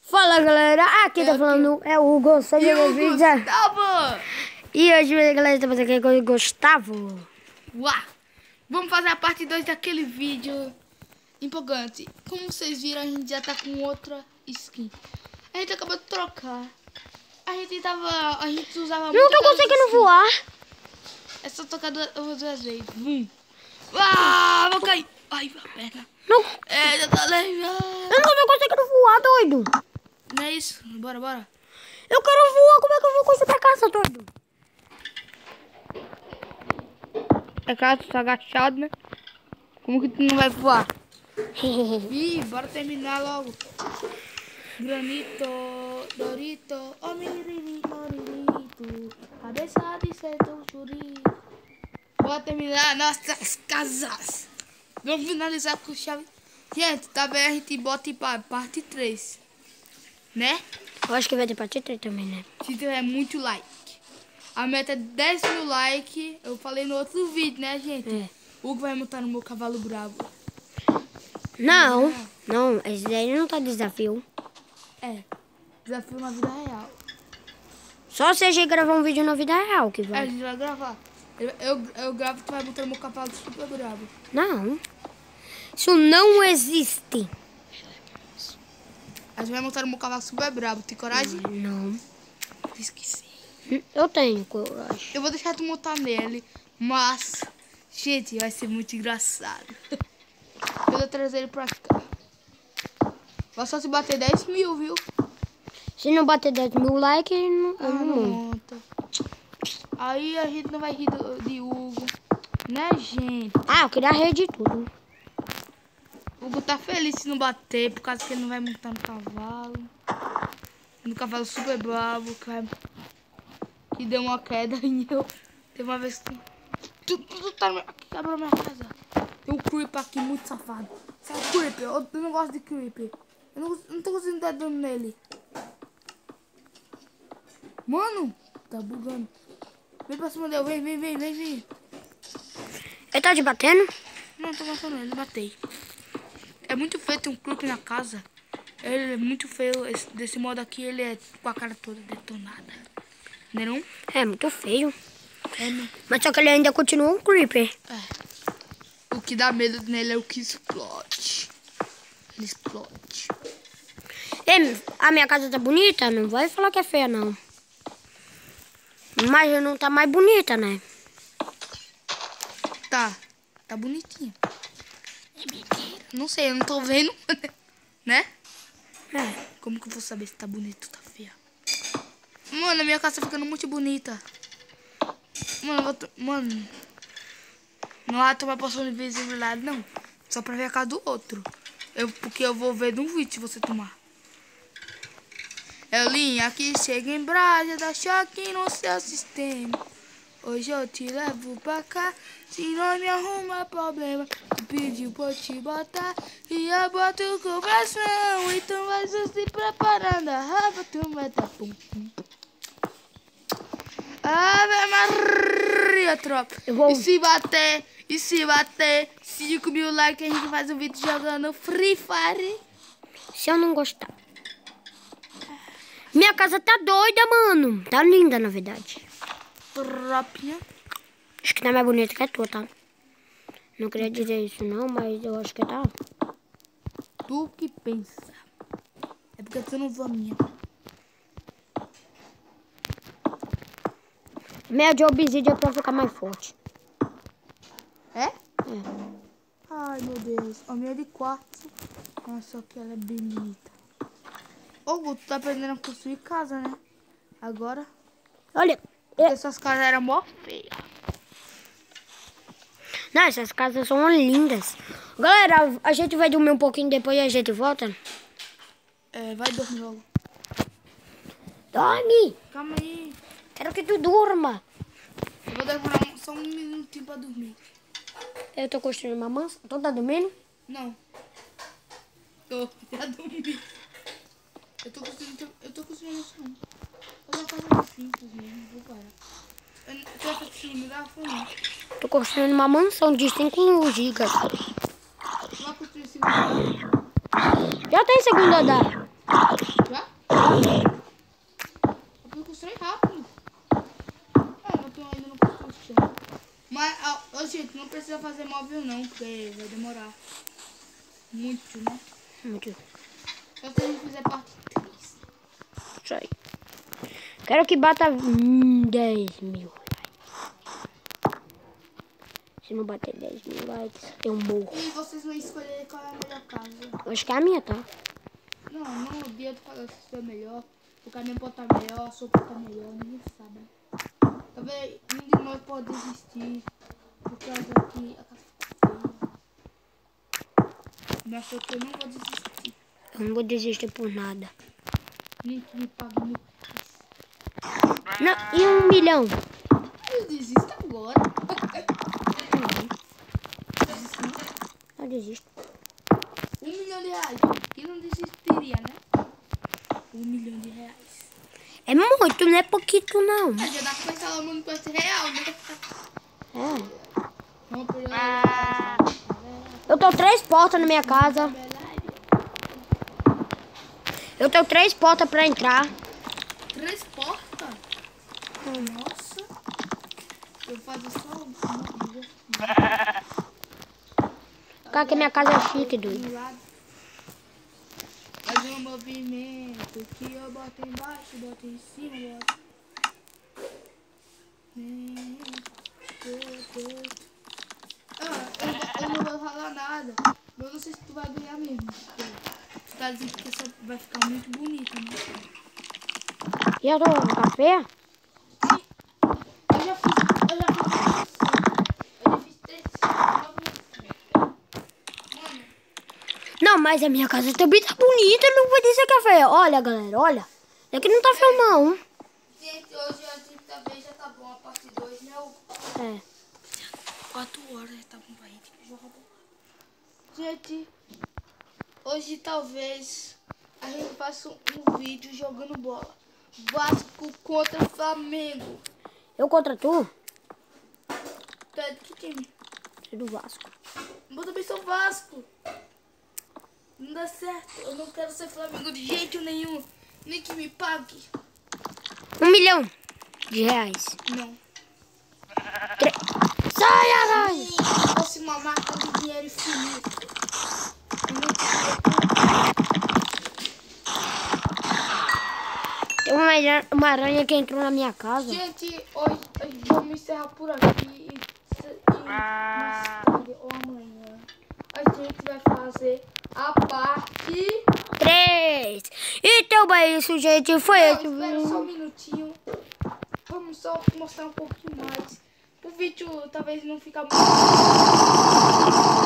Fala galera, aqui tá falando é o Hugo, seja bem-vindo. E hoje galera, estamos aqui com o Gustavo. Uau! Vamos fazer a parte 2 daquele vídeo empolgante. Como vocês viram, a gente já tá com outra skin. A gente acabou de trocar. A gente usava muito. Não tô conseguindo voar. É só tocar duas vezes. Ah, vou cair. Ai, a perna. Não. É, já tá legal. Eu não tô conseguindo voar, doido. Não é isso? Bora. Eu quero voar, como é que eu vou conseguir pra casa, doido? É claro, tu tá agachado, né? Como que tu não vai voar? Ih, bora terminar logo. Granito, Dorito, oh miririto, cabeça de certo churi. Bora terminar nossas casas. Vamos finalizar com chave. Gente, tá bem, a gente bota para parte 3. Né? Eu acho que vai ter parte 3 também, né? Se tiver muito like. A meta é 10 mil likes. Eu falei no outro vídeo, né, gente? É. O Hugo vai montar no meu cavalo bravo. Não, esse daí não tá desafio. É, desafio na vida real. Só se a gente gravar um vídeo na vida real que É, a vai. gente vai gravar. Eu gravo e tu vai montar no meu cavalo super bravo. Não, isso não existe. A gente vai montar no meu cavalo super bravo. Tem coragem? Não, Esqueci. eu tenho coragem. Eu vou deixar tu montar nele, mas, gente, vai ser muito engraçado. Eu vou trazer ele pra cá. Vai só se bater 10 mil, viu? Se não bater 10 mil likes, eu não monto. Monta. Aí a gente não vai rir de Hugo, né, gente? Ah, eu queria a rede e tudo. O Hugo tá feliz se não bater, por causa que ele não vai montar no cavalo. No cavalo super bravo, que deu uma queda e eu... Teve uma vez que... Tu tá aqui, quebrou minha casa. Tem um creeper aqui muito safado. Sai, creeper, eu não gosto de creeper. Eu não tô conseguindo dar dano nele. Mano, tá bugando. Vem pra cima dele, vem. Ele tá te batendo? Não, tô matando ele, batei. É muito feio ter um creeper na casa. Ele é muito feio, desse modo aqui ele é com a cara toda detonada. Não é não? É muito feio. É, não. Mas só que ele ainda continua um creeper. É. O que dá medo nele é o que explode. Ele explode. Ei, a minha casa tá bonita? Não vai falar que é feia, não. Mas não tá mais bonita, né? Tá bonitinha. É mentira. Não sei, eu não tô vendo, né? É. Como que eu vou saber se tá bonito ou tá feia? Mano, a minha casa tá ficando muito bonita. Mano, não vai tomar poção de invisibilidade, não. Só pra ver a casa do outro. Porque eu vou ver no vídeo se você tomar. Elinha que chega em Brasília, dá choque no seu sistema. Hoje eu te levo pra cá, se não me arruma problema. Tu pediu pra eu te botar e eu boto o coração. Então vai se preparando, a raba tu vai dar pum. Ave Maria, tropa. E se bater 5 mil likes, a gente faz um vídeo jogando Free Fire. Se eu não gostar. Minha casa tá doida, mano. Tá linda, na verdade. Tropinha. Acho que tá mais bonita que a tua, tá? Não queria dizer isso, não, mas eu acho que tá. Tu que pensa. É porque tu não viu a minha. Minha de obsidian é pra ficar mais forte. É? É. Ai, meu Deus. A minha é de quartzo. Nossa, só que ela é bonita. Ô, Gu, tu tá aprendendo a construir casa, né? Agora. Olha. Porque essas casas eram mó feias. Não, essas casas são lindas. Galera, a gente vai dormir um pouquinho depois e a gente volta. É, vai dormir logo. Dorme. Calma aí. Quero que tu durma. Eu vou demorar só um minutinho pra dormir. Eu tô construindo uma mansão. Tu tá dormindo? Não. Já dormi. Eu tô construindo isso. Vou uma casa simples mesmo, vou parar. Tu vai conseguir me dar fome? Tô construindo uma mansão de 5 gigas. Tu vai construir esse lugar? Já tem segundo andar. Já? gente, não precisa fazer móvel não, porque vai demorar muito, né? Muito. Só se a gente fizer parte 3. Isso aí. Quero que bata 10 mil. Se não bater 10 mil likes, eu morro. E vocês vão escolher qual é a melhor casa? Acho que é a minha, tá? Não, não adianta falar se foi melhor. O caminho pode estar melhor, a sua pode estar melhor, ninguém sabe. Talvez um de nós pode desistir. Por causa que a casa ficou feia. Mas eu não vou desistir. Eu não vou desistir por nada. Nem que me pague muito. Não, e 1 milhão? Eu desisto agora. Eu desisto. 1 milhão de reais. E não desistiria, né? 1 milhão de reais. É muito, não é pouquinho não. Ah, já dá pra pensar lá muito com esse real, né? É. Vamos por Eu tenho 3 portas na minha casa. Eu tenho 3 portas pra entrar. 3 portas? Nossa. Eu faço só uma. Cara, que minha casa é chique, doido. Faz um movimento que eu boto embaixo, boto em cima, eu não vou falar nada. Eu não sei se tu vai ganhar mesmo. Tu tá dizendo que essa vai ficar muito bonita, né? E eu tô no café? Eu já fiz 3. Mano. Não, mas a minha casa também tá bonita, não vou dizer café. Olha, galera, olha. É que não tá feio, não. Gente, hoje a gente também já tá bom, a parte 2, né? É. 4 horas já tá bom pra gente jogar bola. Gente, hoje talvez a gente faça um vídeo jogando bola. Vasco contra Flamengo. Eu contra tu? Tu é de que time? Sou do Vasco. Eu também sou Vasco. Não dá certo. Eu não quero ser Flamengo de jeito nenhum. Nem que me pague. 1 milhão de reais. Não. Sai, Aranha! Se fosse uma marca de dinheiro infinito. Eu não queria. Tem uma aranha que entrou na minha casa. Gente, hoje vamos encerrar por aqui. E mais tarde ou amanhã a gente vai fazer a parte 3. Então, é isso, gente. Foi Não, esse espera só um vídeo. minutinho. Vamos só mostrar um pouquinho mais. O vídeo talvez não fica muito.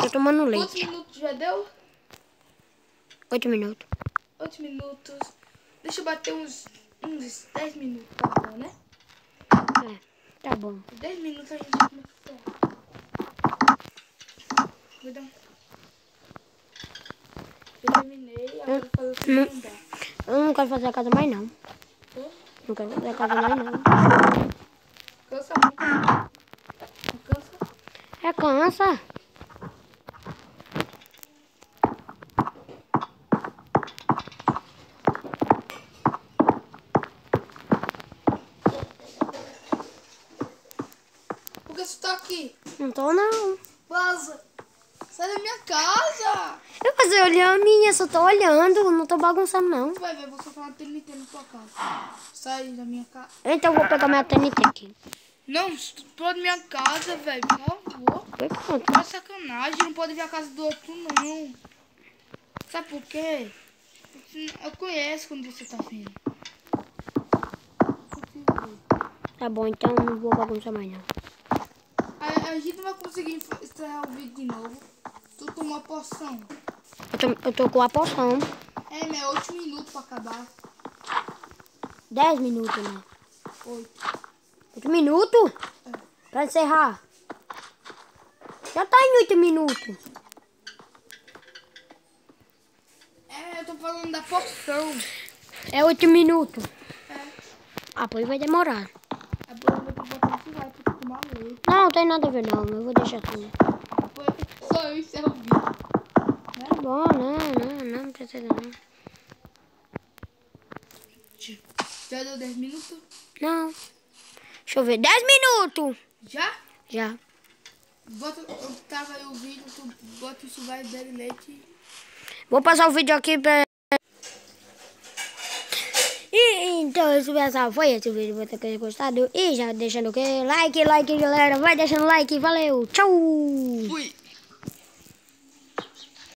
Tô tomando Quantos leite. minutos já deu? 8 minutos. 8 minutos. Deixa eu bater uns 10 minutos, tá bom, né? É, tá bom. 10 minutos a gente já começa a encerrar. Cuidado. Eu terminei, agora vou fazer o segundo andar. Eu não quero fazer a casa mais, não. Hã? Não quero fazer a casa mais, não. Cansa muito. Não cansa? É, cansa. Por que você tá aqui? Não tô, não. Vaza! Sai da minha casa! Eu vou fazer olhando a minha, só tô olhando. Não tô bagunçando, não. Tu vai ver, você falar TNT na tua casa. Sai da minha casa. Então eu vou pegar minha TNT aqui. Não, pra minha casa, velho, por favor. Foi pronto. Não é sacanagem, não pode ver a casa do outro, não. Sabe por quê? Porque eu conheço quando você tá vindo. Tá bom, então não vou bagunçar mais, não. A gente não vai conseguir encerrar o vídeo de novo. Tu tomou a poção. Eu tô com a poção. É, né? 8 minutos pra acabar. 10 minutos, né? 8. 8 minutos? É. Pra encerrar. Já tá em 8 minutos. É, eu tô falando da poção. É 8 minutos. É. Ah, pois vai demorar. Agora eu vou te botar no celular pra tu tomar leite. Não, não tem nada a ver, não. Eu vou deixar tudo. Só eu encerro o vídeo. Tá bom, não precisa, não. Já deu 10 minutos? Não. Deixa eu ver. 10 minutos. Já? Já. Bota, tava aí o vídeo, tu bota isso, vai dele leite. Vou passar o vídeo aqui pra... E então, esse pessoal, foi esse vídeo, vou ter gostado. E já deixando o que? Like, galera. Vai deixando like. Valeu, tchau. Fui.